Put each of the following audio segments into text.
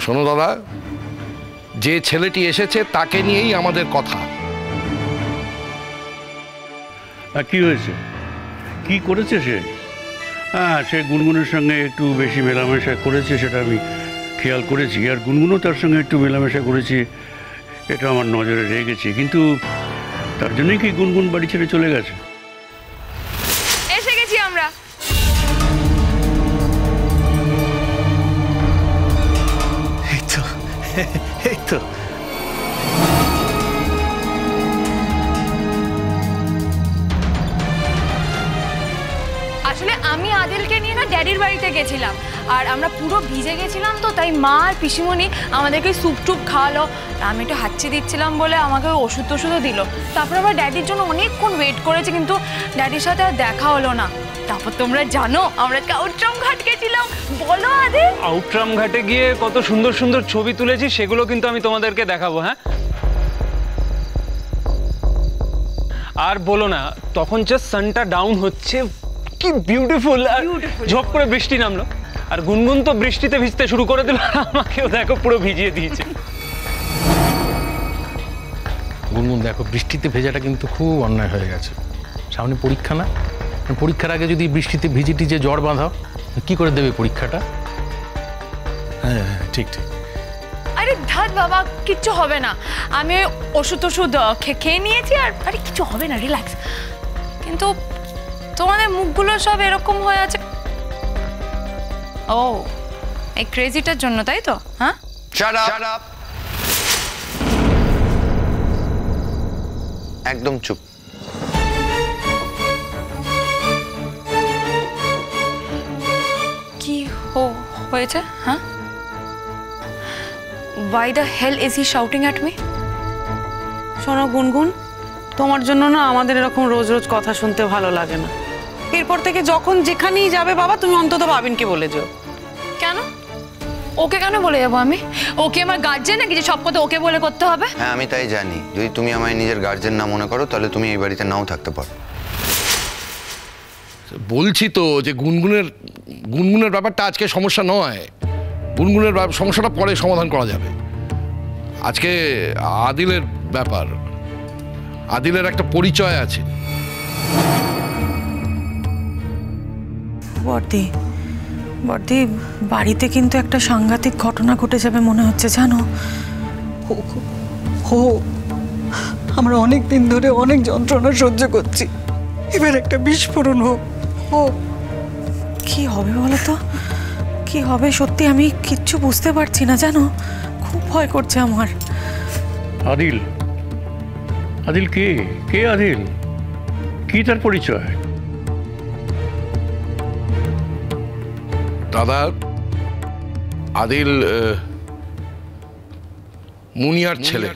শোনো দাদা, যে ছেলেটি এসেছে তাকে নিয়েই আমাদের কথা। কি হয়েছে? কি করেছে সে? হ্যাঁ, সে গুনগুনের সঙ্গে একটু বেশি মেলামেশা করেছে, সেটা আমি খেয়াল করেছি। আর গুনগুনও তার সঙ্গে একটু মেলামেশা করেছি, এটা আমার নজরে রেখেছি। কিন্তু তার জন্যই কি গুনগুন বাড়ি ছেড়ে চলে গেছে? এসে গেছি আমরা। এই তো আসলে আমি আদিলকে নিয়ে না ড্যাডির বাড়িতে গেছিলাম, আর আমরা পুরো ভিজে গেছিলাম, তো তাই মা আর পিসিমণি আমাদেরকে স্যুপ টুপ খাওয়ালো। আমি একটু হাঁচি দিচ্ছিলাম বলে আমাকে ওষুধ টষুধও দিল। তারপর আবার ড্যাডির জন্য অনেকক্ষণ ওয়েট করেছি, কিন্তু ড্যাডির সাথে আর দেখা হলো না। তারপর তোমরা জানো আমরা আউটরাম ঘাট গেছিলাম। বলো আদিল। আউটরাম ঘাটে গিয়ে কত সুন্দর সুন্দর ছবি তুলেছি, সেগুলো কিন্তু আমি তোমাদেরকে দেখাবো। হ্যাঁ, আর বলো না, তখন জাস্ট সানটা ডাউন হচ্ছে, কি বিউটিফুল। আর ঝপ করে বৃষ্টি নামলো, আর গুনগুন তো বৃষ্টিতে ভিজতে শুরু করে দিল, আমাকেও দেখো পুরো ভিজিয়ে দিয়েছে। গুনগুন দেখো, বৃষ্টিতে ভেজাটা কিন্তু খুব অন্যায় হয়ে গেছে। সামনে পরীক্ষা না, পরীক্ষার আগে যদি বৃষ্টিতে ভিজে টিজে জ্বর বাঁধাও, কি করে দেবে পরীক্ষাটা? হ্যাঁ, ঠিক ঠিক। আরে ধাত বাবা, কিচ্ছু হবে না। আমি ওষুধ টষুধ খেয়ে নিয়েছি, আর আরে কিছু হবে না, রিল্যাক্স। কিন্তু তোমাদের মুখগুলো সব এরকম হয়ে আছে। ও, এই ক্রেজিটার জন্য, তাই তো? হ্যাঁ, শাট আপ। একদম চুপ। কি হয়েছে? হ্যাঁ, why the hell is he shouting at me? শোনো গুনগুন, তোমার জন্য না আমাদের এরকম রোজ রোজ কথা শুনতে ভালো লাগে না। এরপর থেকে যখন যেখানেই যাবে বাবা, তুমি অন্তত ভাবিনকে বলে যাও। কেন? ওকে কেন বলে যাবো আমি? ওকে আমার গার্জেন নাকি যে সব কথা ওকে বলে করতে হবে? হ্যাঁ, আমি তাই জানি। যদি তুমি আমায় নিজের গার্জেন না মনে করো, তাহলে তুমি এই বাড়িতে নাও থাকতে পারো। বলছি তো যে গুনগুনের ব্যাপারটা আজকে সমস্যা নয়। গুনগুনের সমস্যাটা পরে সমাধান করা যাবে। আজকে আদিলের ব্যাপার। আদিলের একটা পরিচয় আছে। বর্দি, বাড়িতে কিন্তু একটা সাংঘাতিক ঘটনা ঘটে যাবে মনে হচ্ছে, জানো? আমরা অনেক দিন ধরে অনেক যন্ত্রণা সহ্য করছি, এবার একটা বিস্ফোরণ হোক। কি হবে বলো তো? কি হবে সত্যি আমি কিচ্ছু বুঝতে পারছি না, জানো? খুব ভয় করছে আমার। আদিল কে আদিল? কি তার পরিচয়? দাদা, আদিল মুনিয়ার ছেলে।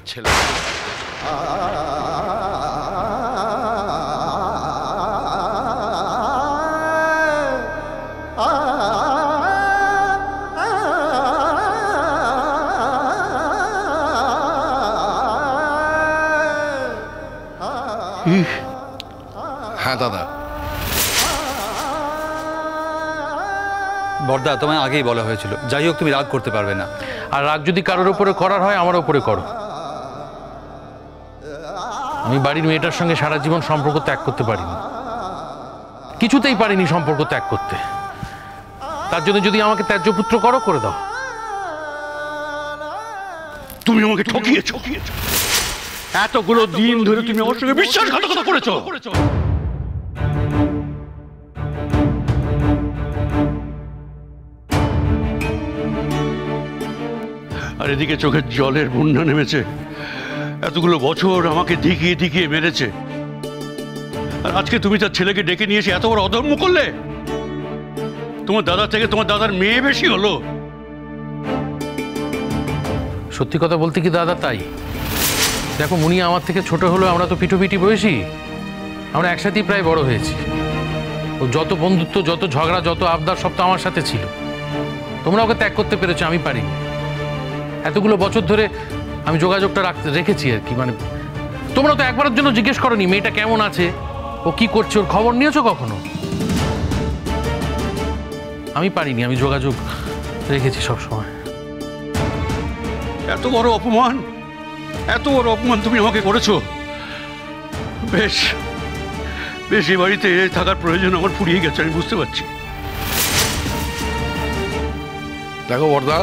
হ্যাঁ দাদা। বর্দা, তোমায় আগেই বলা হয়েছিল, যাই হোক তুমি রাগ করতে পারবে না। আর রাগ যদি কারোর উপরে করার হয়, আমার উপরে করো। আমি বাড়ির মেয়েটার সঙ্গে সারা জীবন সম্পর্ক ত্যাগ করতে পারিনি, কিছুতেই পারিনি সম্পর্ক ত্যাগ করতে। তার জন্য যদি আমাকে ত্যায্য পুত্র করো, করে দাও। তুমি আমাকে ঠকিয়েছো। এতগুলো দিন ধরে তুমি আমার সঙ্গে বিশ্বাসঘাতকতা করেছো। আর এদিকে চোখের জলের বন্যা নেমেছে। এতগুলো বছর আমাকে দিকিয়ে মেরেছে, আর আজকে তুমি তার ছেলেকে ডেকে নিয়ে এসে এত বড় অধর্ম করলে। তোমার দাদা থেকে তোমার দাদার মেয়ে বেশি হলো। সত্যি কথা বলতে কি দাদা, তাই। দেখো, মুনিয়া আমার থেকে ছোট হলো, আমরা তো পিঠোপিঠি বয়সী, আমরা একসাথেই প্রায় বড় হয়েছি। ও যত বন্ধুত্ব, যত ঝগড়া, যত আবদার, সব তো আমার সাথে ছিল। তোমরা ওকে ত্যাগ করতে পেরেছো, আমি পারিনি। এতগুলো বছর ধরে আমি যোগাযোগটা রেখেছি আর কি। মানে তোমরা তো একবারের জন্য জিজ্ঞেস করোনি মেয়েটা কেমন আছে, ও কি করছে, ওর খবর নিয়েছো কখনো? আমি পারিনি, আমি যোগাযোগ রেখেছি সব সময়। এত বড় অপমান, এত বড় অপমান তুমি আমাকে করেছো। বেশ বেশ, এ বাড়িতে থাকার প্রয়োজন আমার ফুরিয়ে গেছে, আমি বুঝতে পারছি। দেখো বর্দা,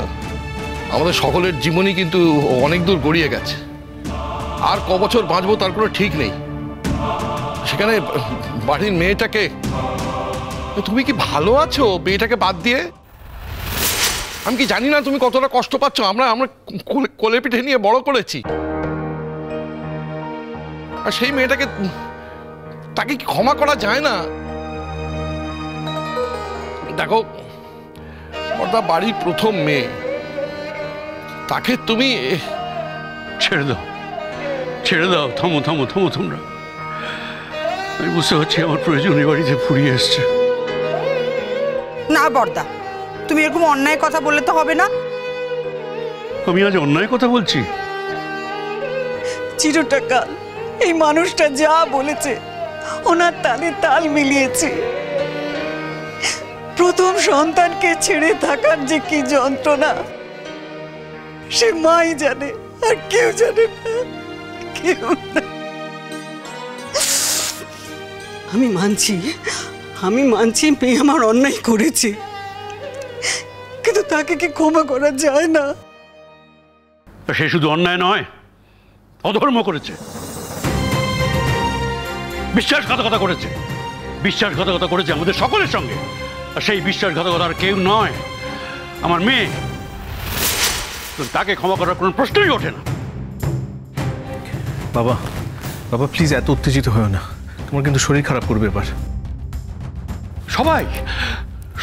আমাদের সকলের জীবনই কিন্তু অনেক দূর গড়িয়ে গেছে। আর ক বছর বাঁচবো তার কোনো ঠিক নেই। সেখানে বাড়ির মেয়েটাকে, তুমি কি ভালো আছো মেয়েটাকে বাদ দিয়ে? আমি কি জানি না তুমি কতটা কষ্ট পাচ্ছ? আমরা কোলে পিঠে নিয়ে বড় করেছি, আর সেই মেয়েটাকে, তাকে কি ক্ষমা করা যায় না? দেখো বর্দা, বাড়ির প্রথম মেয়ে, তাকে তুমি ছেড়ে দাও, ছেড়ে দাও, থামো থামো থামো তোমরা। আমি বুঝতে পারছি আমার প্রয়োজন এ বাড়িতে ফুরিয়ে এসছে। না বর্দা, তুমি এরকম অন্যায় কথা বললে তো হবে না। আমি আজ অন্যায় কথা বলছি? চিরটাকাল এই মানুষটা যা বলেছে ওনার তালে তাল মিলিয়েছে। প্রথম সন্তানকে ছেড়ে থাকার যে কি যন্ত্রণা সে মাই জানে, আর কেউ জানে না, কেউ না। আমি মানছি মেয়ে আমার অন্যায় করেছে, কিন্তু তাকে কি ক্ষমা করা যায় না? সে শুধু অন্যায় নয়, অধর্ম করেছে, বিশ্বাসঘাতকতা করেছে, বিশ্বাসঘাতকতা করেছে আমাদের সকলের সঙ্গে। আর সেই বিশ্বাসঘাতকতার কেউ নয় আমার মেয়ে। তাকে ক্ষমা করার কোনো প্রশ্নই ওঠে না। বাবা, বাবা প্লিজ এত উত্তেজিত হও না, তোমার কিন্তু শরীর খারাপ করবে এবার। সবাই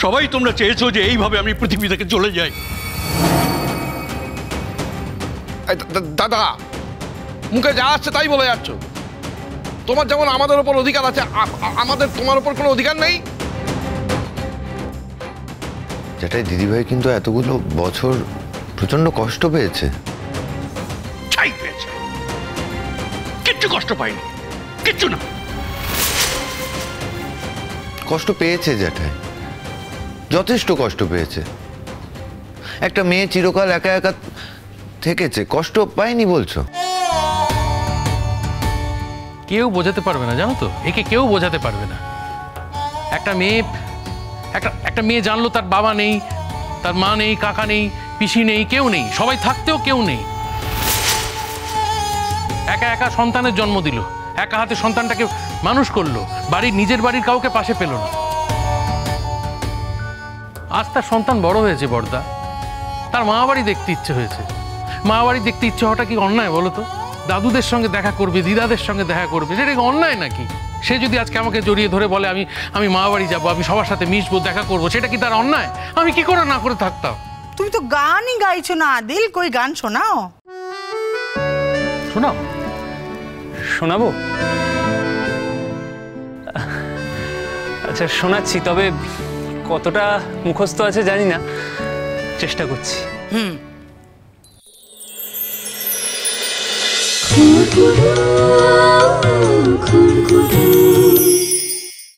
সবাই তোমরা চেয়েছো যে এইভাবে আমি পৃথিবী থেকে চলে যাই। দাদা, মুখে যা আসছে তাই বলে যাচ্ছ। তোমার যেমন আমাদের ওপর অধিকার আছে, আমাদের তোমার ওপর কোনো অধিকার নেই। যেটাই দিদিভাই কিন্তু এতগুলো বছর প্রচন্ড কষ্ট পেয়েছে। ছাই পেয়েছে, কিচ্ছু কষ্ট পাইনি, কিচ্ছু না। কষ্ট পেয়েছে জ্যাঠাই, যথেষ্ট কষ্ট পেয়েছে। একটা মেয়ে চিরকাল একা একা থেকেছে, কষ্ট পায়নি বলছো? কেউ বোঝাতে পারবে না, জানো তো, একে কেউ বোঝাতে পারবে না। একটা মেয়ে জানলো তার বাবা নেই, তার মা নেই, কাকা নেই, পিসি নেই, কেউ নেই, সবাই থাকতেও কেউ নেই। একা একা সন্তানের জন্ম দিল, একা হাতে সন্তানটাকে মানুষ করলো, নিজের বাড়ির কাউকে পাশে পেল না। আজ তার সন্তান বড় হয়েছে বর্দা, তার মা বাড়ি দেখতে ইচ্ছে হয়েছে। মা বাড়ি দেখতে ইচ্ছে হওয়াটা কি অন্যায় বলো তো? দাদুদের সঙ্গে দেখা করবে, দিদাদের সঙ্গে দেখা করবে, সেটা কি অন্যায় নাকি? সে যদি আজকে আমাকে জড়িয়ে ধরে বলে আমি মা বাড়ি যাবো, আমি সবার সাথে মিশবো, দেখা করবো, সেটা কি তার অন্যায়? আমি কি করে না করে থাকতাম? তুমি তো গানই গাইছো না আদিল, কই গান শোনাও। শোনাও। শোনাবো? আচ্ছা শোনাচ্ছি, তবে কতটা মুখস্থ আছে জানি না, চেষ্টা করছি। খুরকুরু খুরকুরু